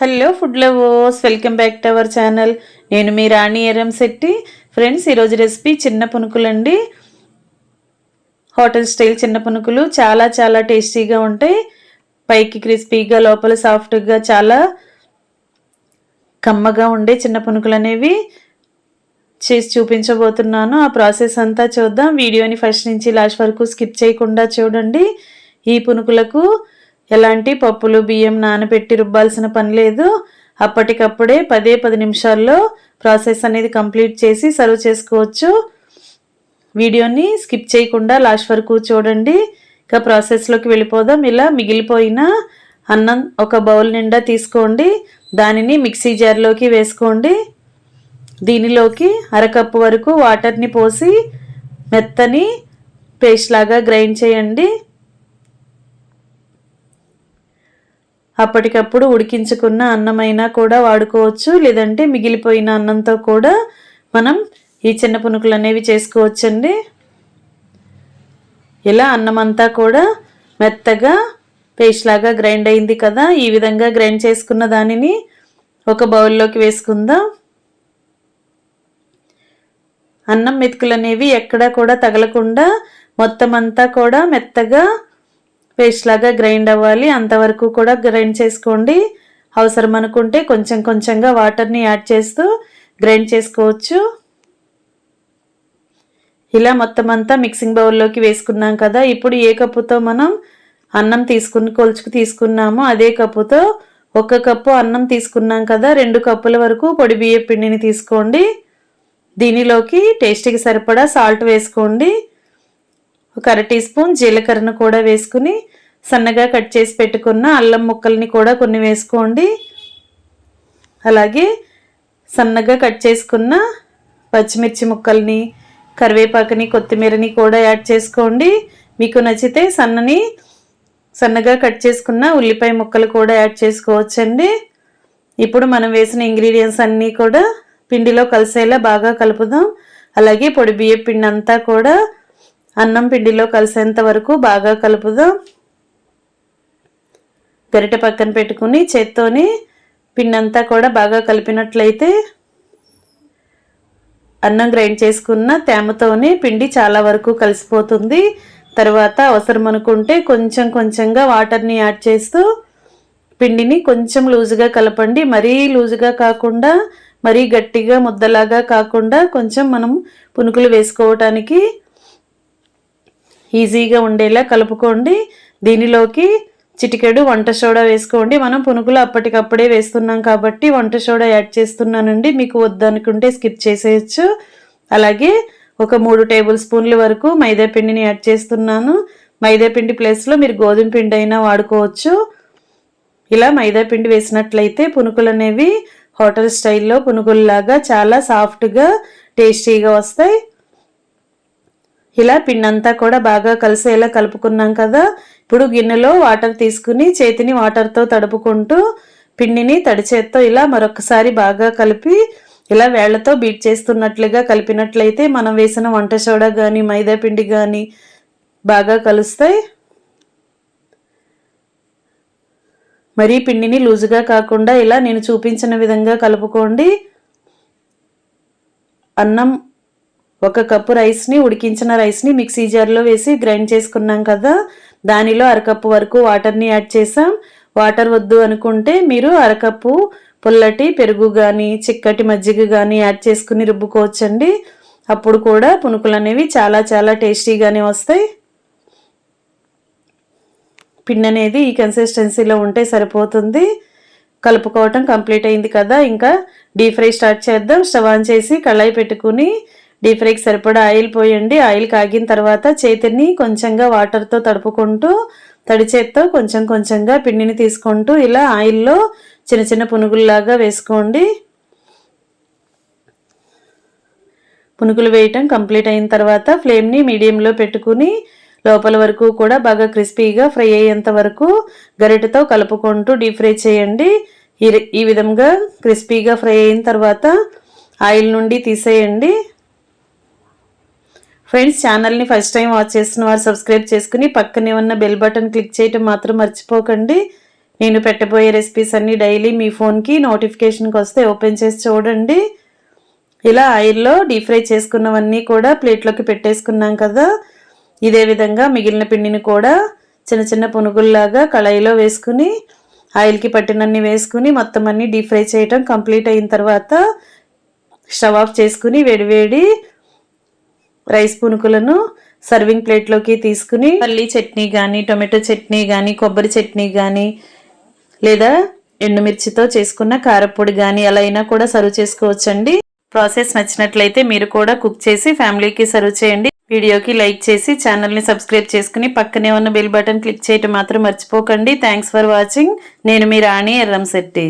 Hello food lovers, welcome back to our channel. నేను మీ రాణి Eramsetti. Friends, ఈరోజు recipe చిన్న పునుకులు అండి. హోటల్ స్టైల్ చిన్న పునుకులు చాలా చాలా టేస్టీగా ఉంటాయి. పైకి క్రిస్పీగా, లోపల సాఫ్ట్గా, చాలా కమ్మగా ఉండే చిన్న పునుకులు అనేవి చేసి చూపించబోతున్నాను. ఆ ప్రాసెస్ అంతా చూద్దాం. వీడియోని ఫస్ట్ నుంచి లాస్ట్ వరకు స్కిప్ చేయకుండా చూడండి. ఈ పునుకులకు ఎలాంటి పప్పులు బియ్యం నానబెట్టి రుబ్బాల్సిన పని లేదు. అప్పటికప్పుడే 10 నిమిషాల్లో ప్రాసెస్ అనేది కంప్లీట్ చేసి సర్వ్ చేసుకోవచ్చు. వీడియోని స్కిప్ చేయకుండా లాస్ట్ వరకు చూడండి. ఇక ప్రాసెస్లోకి వెళ్ళిపోదాం. ఇలా మిగిలిపోయిన అన్నం ఒక బౌల్ నిండా తీసుకోండి. దానిని మిక్సీ జార్లోకి వేసుకోండి. దీనిలోకి అరకప్పు వరకు వాటర్ని పోసి మెత్తని పేస్ట్ లాగా గ్రైండ్ చేయండి. అప్పటికప్పుడు ఉడికించుకున్న అన్నమైనా కూడా వాడుకోవచ్చు, లేదంటే మిగిలిపోయిన అన్నంతో కూడా మనం ఈ చిన్న పునుకులు అనేవి చేసుకోవచ్చండి. ఇలా అన్నం అంతా కూడా మెత్తగా పేస్ట్ లాగా గ్రైండ్ అయింది కదా. ఈ విధంగా గ్రైండ్ చేసుకున్న దానిని ఒక బౌల్లోకి వేసుకుందాం. అన్నం మెతుకులు అనేవి ఎక్కడా కూడా తగలకుండా మొత్తం అంతా కూడా మెత్తగా పేస్ట్ లాగా గ్రైండ్ అవ్వాలి. అంతవరకు కూడా గ్రైండ్ చేసుకోండి. అవసరం అనుకుంటే కొంచెం కొంచెంగా వాటర్ని యాడ్ చేస్తూ గ్రైండ్ చేసుకోవచ్చు. ఇలా మొత్తం అంతా మిక్సింగ్ బౌల్లోకి వేసుకున్నాం కదా. ఇప్పుడు ఏ కప్పుతో మనం అన్నం కొలుచుకు తీసుకున్నామో అదే కప్పుతో 1 కప్పు అన్నం తీసుకున్నాం కదా, 2 కప్పుల వరకు పొడి బియ్యం పిండిని తీసుకోండి. దీనిలోకి టేస్ట్కి సరిపడా సాల్ట్ వేసుకోండి. ఒక అర టీ స్పూన్ జీలకర్రను కూడా వేసుకుని సన్నగా కట్ చేసి పెట్టుకున్న అల్లం ముక్కల్ని కూడా కొన్ని వేసుకోండి. అలాగే సన్నగా కట్ చేసుకున్న పచ్చిమిర్చి ముక్కల్ని, కరివేపాకుని, కొత్తిమీరని కూడా యాడ్ చేసుకోండి. మీకు నచ్చితే సన్నగా కట్ చేసుకున్న ఉల్లిపాయ ముక్కలు కూడా యాడ్ చేసుకోవచ్చండి. ఇప్పుడు మనం వేసిన ఇంగ్రీడియంట్స్ అన్నీ కూడా పిండిలో కలిసేలా బాగా కలుపుదాం. అలాగే పొడి బియ్యం పిండి అంతా కూడా అన్నం పిండిలో కలిసేంత వరకు బాగా కలుపుదాం. గరిటె పక్కన పెట్టుకుని చేత్తోని పిండి అంతా కూడా బాగా కలిపినట్లయితే అన్నం గ్రైండ్ చేసుకున్న తేమతోనే పిండి చాలా వరకు కలిసిపోతుంది. తర్వాత అవసరం అనుకుంటే కొంచెం కొంచెంగా వాటర్ని యాడ్ చేస్తూ పిండిని కొంచెం లూజుగా కలపండి. మరీ లూజుగా కాకుండా, మరీ గట్టిగా ముద్దలాగా కాకుండా కొంచెం మనం పునుకులు వేసుకోవటానికి ఈజీగా ఉండేలా కలుపుకోండి. దీనిలోకి చిటికెడు వంట సోడా వేసుకోండి. మనం పునుకులు అప్పటికప్పుడే వేస్తున్నాం కాబట్టి వంట సోడా యాడ్ చేస్తున్నానండి. మీకు వద్దనుకుంటే స్కిప్ చేసేయచ్చు. అలాగే ఒక 3 టేబుల్ స్పూన్ల వరకు మైదా పిండిని యాడ్ చేస్తున్నాను. మైదా పిండి ప్లేస్లో మీరు గోధుమ పిండి అయినా వాడుకోవచ్చు. ఇలా మైదా పిండి వేసినట్లయితే పునుకులు అనేవి హోటల్ స్టైల్లో పునుకుల్లాగా చాలా సాఫ్ట్గా టేస్టీగా వస్తాయి. ఇలా పిండి అంతా కూడా బాగా కలిసేలా కలుపుకున్నాం కదా. ఇప్పుడు గిన్నెలో వాటర్ తీసుకుని చేతిని వాటర్తో తడుపుకుంటూ పిండిని తడి చేత్తో ఇలా మరొకసారి బాగా కలిపి ఇలా వేళ్లతో బీట్ చేస్తున్నట్లుగా కలిపినట్లయితే మనం వేసిన వంట సోడా కానీ మైదా పిండి కానీ బాగా కలుస్తాయి. మరీ పిండిని లూజుగా కాకుండా ఇలా నేను చూపించిన విధంగా కలుపుకోండి. అన్నం 1 కప్పు రైస్ని, ఉడికించిన రైస్ని మిక్సీ జార్లో వేసి గ్రైండ్ చేసుకున్నాం కదా. దానిలో అరకప్పు వరకు వాటర్ని యాడ్ చేసాం. వాటర్ వద్దు అనుకుంటే మీరు అరకప్పు పుల్లటి పెరుగు కానీ చిక్కటి మజ్జిగ కానీ యాడ్ చేసుకుని రుబ్బుకోవచ్చండి. అప్పుడు కూడా పునుకులు అనేవి చాలా చాలా టేస్టీగానే వస్తాయి. పిండి అనేది ఈ కన్సిస్టెన్సీలో ఉంటే సరిపోతుంది. కలుపుకోవటం కంప్లీట్ అయింది కదా. ఇంకా డీప్ ఫ్రై స్టార్ట్ చేద్దాం. స్టవ్ ఆన్ చేసి కళాయి పెట్టుకుని డీప్ ఫ్రైకి సరిపడా ఆయిల్ పోయండి. ఆయిల్ కాగిన తర్వాత చేతిని కొంచెంగా వాటర్తో తడుపుకుంటూ తడి చేత్తో కొంచెం కొంచెంగా పిండిని తీసుకుంటూ ఇలా ఆయిల్లో చిన్న చిన్న పునుగుల్లాగా వేసుకోండి. పునుగులు వేయటం కంప్లీట్ అయిన తర్వాత ఫ్లేమ్ని మీడియంలో పెట్టుకుని లోపల వరకు కూడా బాగా క్రిస్పీగా ఫ్రై అయ్యేంత వరకు గరిటెతో కలుపుకుంటూ డీప్ ఫ్రై చేయండి. ఈ విధంగా క్రిస్పీగా ఫ్రై అయిన తర్వాత ఆయిల్ నుండి తీసేయండి. ఫ్రెండ్స్, ఛానల్ని ఫస్ట్ టైం వాచ్ చేస్తున్న వారు సబ్స్క్రైబ్ చేసుకుని పక్కనే ఉన్న బెల్ బటన్ క్లిక్ చేయటం మాత్రం మర్చిపోకండి. నేను పెట్టబోయే రెసిపీస్ అన్నీ డైలీ మీ ఫోన్కి నోటిఫికేషన్కి వస్తే ఓపెన్ చేసి చూడండి. ఇలా ఆయిల్లో డీప్ ఫ్రై చేసుకున్నవన్నీ కూడా ప్లేట్లోకి పెట్టేసుకున్నాం కదా. ఇదే విధంగా మిగిలిన పిండిని కూడా చిన్న చిన్న పునుగుల్లాగా కళాయిలో వేసుకుని ఆయిల్కి పట్టినన్ని వేసుకుని మొత్తం అన్నీ డీప్ ఫ్రై చేయటం కంప్లీట్ అయిన తర్వాత స్టవ్ ఆఫ్ చేసుకుని వేడివేడి రైస్ పునుకులను సర్వింగ్ ప్లేట్లోకి తీసుకుని పల్లీ చట్నీ కానీ, టొమాటో చట్నీ కానీ, కొబ్బరి చట్నీ కానీ, లేదా ఎండుమిర్చితో చేసుకున్న కారపొడి కానీ అలా అయినా కూడా సర్వ్ చేసుకోవచ్చండి. ప్రాసెస్ నచ్చినట్లయితే మీరు కూడా కుక్ చేసి ఫ్యామిలీకి సర్వ్ చేయండి. వీడియోకి లైక్ చేసి ఛానల్ని సబ్స్క్రైబ్ చేసుకుని పక్కనే ఉన్న బెల్ బటన్ క్లిక్ చేయటం మాత్రం మర్చిపోకండి. Thanks for watching. నేను మీ రాణి ఎర్రంశెట్టి.